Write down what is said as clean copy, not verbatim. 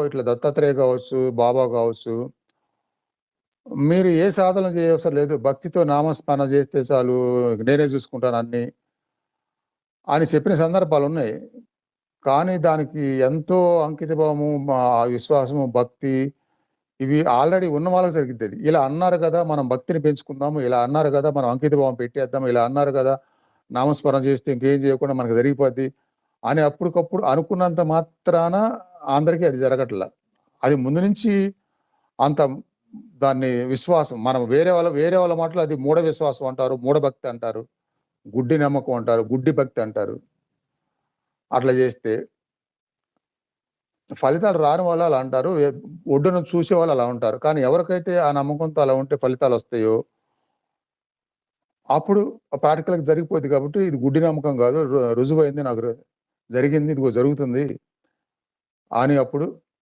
ఇట్లా దత్తాత్రేయ కావచ్చు, బాబా కావచ్చు, మీరు ఏ సాధన చేయవసరం లేదు. భక్తితో నామస్మరణ చేస్తే చాలు, నేనే చూసుకుంటాను అన్నీ అని చెప్పిన సందర్భాలున్నాయి. కానీ దానికి ఎంతో అంకితభావము, విశ్వాసము, భక్తి ఇవి ఆల్రెడీ ఉన్న వాళ్ళకి జరిగిద్దది. ఇలా అన్నారు కదా! మనం భక్తిని పెంచుకుందాము. ఇలా అన్నారు కదా! మనం అంకితభావం పెట్టేద్దాం. ఇలా అన్నారు కదా! నామస్మరణ చేస్తే ఇంకేం చేయకుండా మనకు జరిగిపోద్ది అని అప్పటికప్పుడు అనుకున్నంత మాత్రాన అందరికీ అది జరగట్ల. అది ముందు నుంచి అంత దాన్ని విశ్వాసం మనం వేరే వాళ్ళ మాటలో అది మూఢ విశ్వాసం అంటారు. మూఢభక్తి అంటారు. గుడ్డి నమ్మకం అంటారు. గుడ్డి భక్తి అంటారు. అట్లా చేస్తే ఫలితాలు రాని వాళ్ళు అలా అంటారు. ఒడ్డున చూసేవాళ్ళు అలా ఉంటారు. కానీ ఎవరికైతే ఆ నమ్మకంతో అలా ఉంటే ఫలితాలొస్తాయో, అప్పుడు ప్రాక్టికల్‌గా జరిగిపోద్ది కాబట్టి ఇది గుడ్డి నమ్మకం గాదు. రుజువయింది నాకు జరిగింది. ఇదిగో జరుగుతుంది అని అప్పుడు